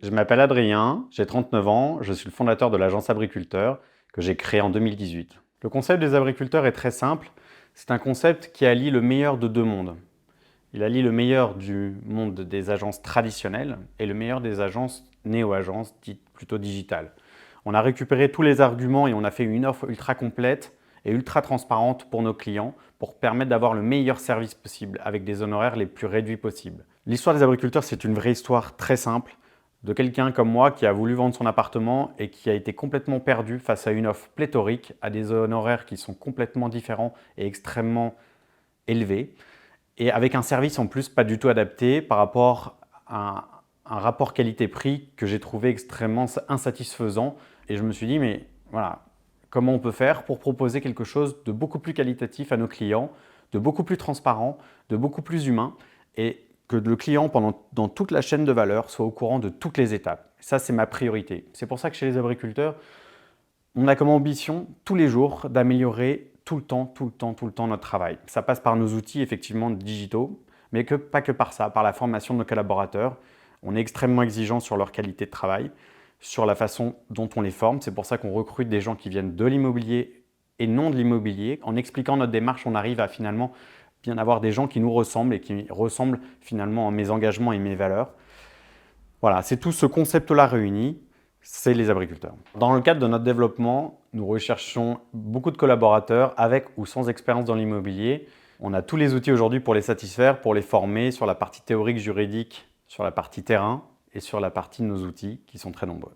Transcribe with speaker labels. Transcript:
Speaker 1: Je m'appelle Adrien, j'ai 39 ans, je suis le fondateur de l'agence Abriculteur que j'ai créée en 2018. Le concept des abriculteurs est très simple, c'est un concept qui allie le meilleur de deux mondes. Il allie le meilleur du monde des agences traditionnelles et le meilleur des agences néo-agences, dites plutôt digitales. On a récupéré tous les arguments et on a fait une offre ultra complète et ultra transparente pour nos clients pour permettre d'avoir le meilleur service possible avec des honoraires les plus réduits possibles. L'histoire des abriculteurs, c'est une vraie histoire très simple de quelqu'un comme moi qui a voulu vendre son appartement et qui a été complètement perdu face à une offre pléthorique, à des honoraires qui sont complètement différents et extrêmement élevés, et avec un service en plus pas du tout adapté par rapport à un rapport qualité-prix que j'ai trouvé extrêmement insatisfaisant. Et je me suis dit, mais voilà, comment on peut faire pour proposer quelque chose de beaucoup plus qualitatif à nos clients, de beaucoup plus transparent, de beaucoup plus humain, et que le client, dans toute la chaîne de valeur, soit au courant de toutes les étapes. Ça, c'est ma priorité. C'est pour ça que chez les abriculteurs, on a comme ambition tous les jours d'améliorer tout le temps notre travail. Ça passe par nos outils effectivement digitaux, mais pas que par ça, par la formation de nos collaborateurs. On est extrêmement exigeant sur leur qualité de travail, sur la façon dont on les forme. C'est pour ça qu'on recrute des gens qui viennent de l'immobilier et non de l'immobilier. En expliquant notre démarche, on arrive à finalement bien avoir des gens qui nous ressemblent et qui ressemblent finalement à mes engagements et mes valeurs. Voilà, c'est tout ce concept-là réuni, c'est les abriculteurs. Dans le cadre de notre développement, nous recherchons beaucoup de collaborateurs avec ou sans expérience dans l'immobilier. On a tous les outils aujourd'hui pour les satisfaire, pour les former sur la partie théorique, juridique, sur la partie terrain et sur la partie de nos outils qui sont très nombreux.